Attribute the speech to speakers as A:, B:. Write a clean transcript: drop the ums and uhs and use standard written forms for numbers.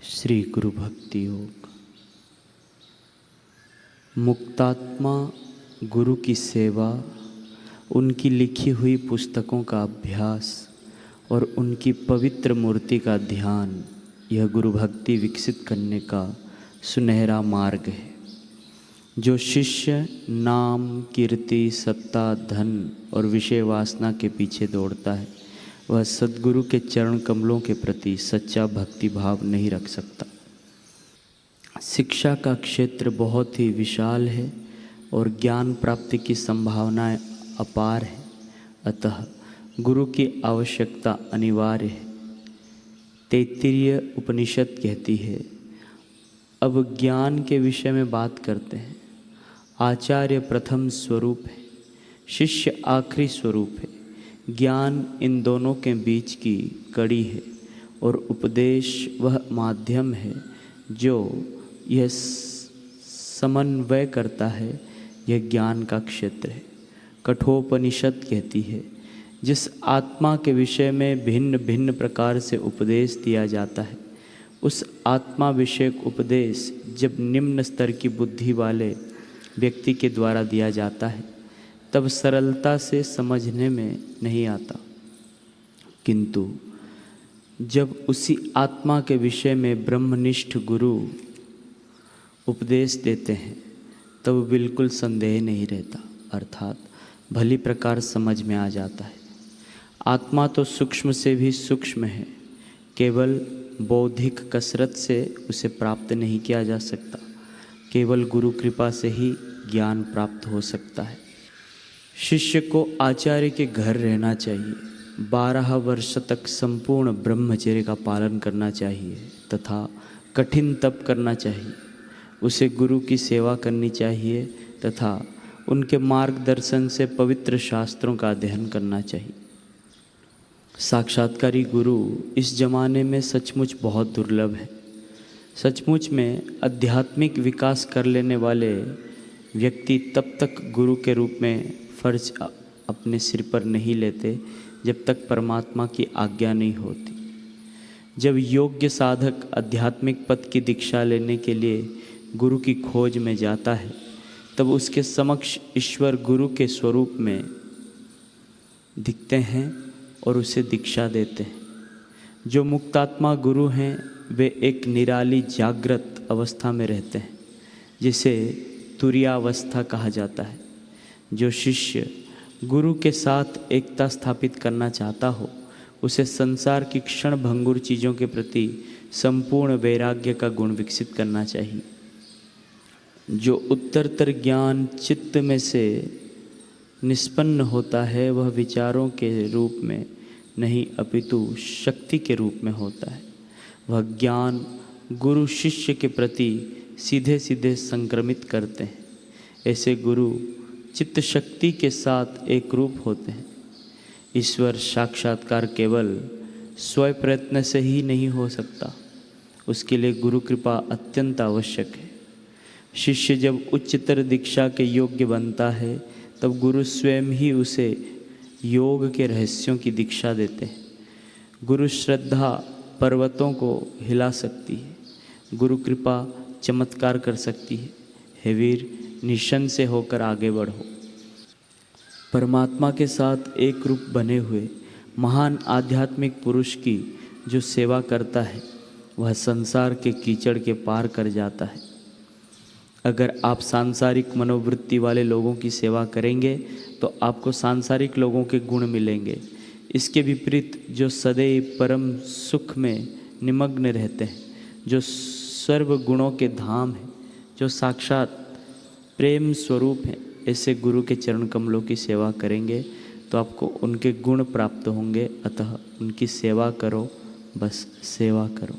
A: श्री गुरु भक्ति योग। मुक्तात्मा गुरु की सेवा, उनकी लिखी हुई पुस्तकों का अभ्यास और उनकी पवित्र मूर्ति का ध्यान, यह गुरु भक्ति विकसित करने का सुनहरा मार्ग है। जो शिष्य नाम, कीर्ति, सत्ता, धन और विषय वासना के पीछे दौड़ता है, वह सद्गुरु के चरण कमलों के प्रति सच्चा भक्ति भाव नहीं रख सकता। शिक्षा का क्षेत्र बहुत ही विशाल है और ज्ञान प्राप्ति की संभावनाएं अपार है। अतः गुरु की आवश्यकता अनिवार्य है। तैत्तिरीय उपनिषद कहती है, अब ज्ञान के विषय में बात करते हैं। आचार्य प्रथम स्वरूप है, शिष्य आखिरी स्वरूप है। ज्ञान इन दोनों के बीच की कड़ी है और उपदेश वह माध्यम है जो यह समन्वय करता है। यह ज्ञान का क्षेत्र है। कठोपनिषद कहती है, जिस आत्मा के विषय में भिन्न भिन्न प्रकार से उपदेश दिया जाता है, उस आत्मा विषयक उपदेश जब निम्न स्तर की बुद्धि वाले व्यक्ति के द्वारा दिया जाता है तब सरलता से समझने में नहीं आता, किंतु जब उसी आत्मा के विषय में ब्रह्मनिष्ठ गुरु उपदेश देते हैं तब बिल्कुल संदेह नहीं रहता, अर्थात भली प्रकार समझ में आ जाता है। आत्मा तो सूक्ष्म से भी सूक्ष्म है, केवल बौद्धिक कसरत से उसे प्राप्त नहीं किया जा सकता। केवल गुरु कृपा से ही ज्ञान प्राप्त हो सकता है। शिष्य को आचार्य के घर रहना चाहिए, 12 वर्ष तक संपूर्ण ब्रह्मचर्य का पालन करना चाहिए तथा कठिन तप करना चाहिए। उसे गुरु की सेवा करनी चाहिए तथा उनके मार्गदर्शन से पवित्र शास्त्रों का अध्ययन करना चाहिए। साक्षात्कारी गुरु इस जमाने में सचमुच बहुत दुर्लभ है। सचमुच में आध्यात्मिक विकास कर लेने वाले व्यक्ति तब तक गुरु के रूप में फर्ज अपने सिर पर नहीं लेते जब तक परमात्मा की आज्ञा नहीं होती। जब योग्य साधक आध्यात्मिक पथ की दीक्षा लेने के लिए गुरु की खोज में जाता है, तब उसके समक्ष ईश्वर गुरु के स्वरूप में दिखते हैं और उसे दीक्षा देते हैं। जो मुक्तात्मा गुरु हैं वे एक निराली जागृत अवस्था में रहते हैं, जिसे तुरीयावस्था कहा जाता है। जो शिष्य गुरु के साथ एकता स्थापित करना चाहता हो, उसे संसार की क्षण भंगुर चीज़ों के प्रति संपूर्ण वैराग्य का गुण विकसित करना चाहिए। जो उत्तरतर ज्ञान चित्त में से निष्पन्न होता है, वह विचारों के रूप में नहीं अपितु शक्ति के रूप में होता है। वह ज्ञान गुरु शिष्य के प्रति सीधे सीधे संक्रमित करते हैं। ऐसे गुरु चित्त शक्ति के साथ एक रूप होते हैं। ईश्वर साक्षात्कार केवल स्वयं प्रयत्न से ही नहीं हो सकता, उसके लिए गुरु कृपा अत्यंत आवश्यक है। शिष्य जब उच्चतर दीक्षा के योग्य बनता है, तब गुरु स्वयं ही उसे योग के रहस्यों की दीक्षा देते हैं। गुरु श्रद्धा पर्वतों को हिला सकती है, गुरु कृपा चमत्कार कर सकती है। हे वीर, निशन से होकर आगे बढ़ो। परमात्मा के साथ एक रूप बने हुए महान आध्यात्मिक पुरुष की जो सेवा करता है, वह संसार के कीचड़ के पार कर जाता है। अगर आप सांसारिक मनोवृत्ति वाले लोगों की सेवा करेंगे तो आपको सांसारिक लोगों के गुण मिलेंगे। इसके विपरीत जो सदैव परम सुख में निमग्न रहते हैं, जो सर्व गुणों के धाम हैं, जो साक्षात प्रेम स्वरूप हैं, ऐसे गुरु के चरण कमलों की सेवा करेंगे तो आपको उनके गुण प्राप्त होंगे। अतः उनकी सेवा करो, बस सेवा करो।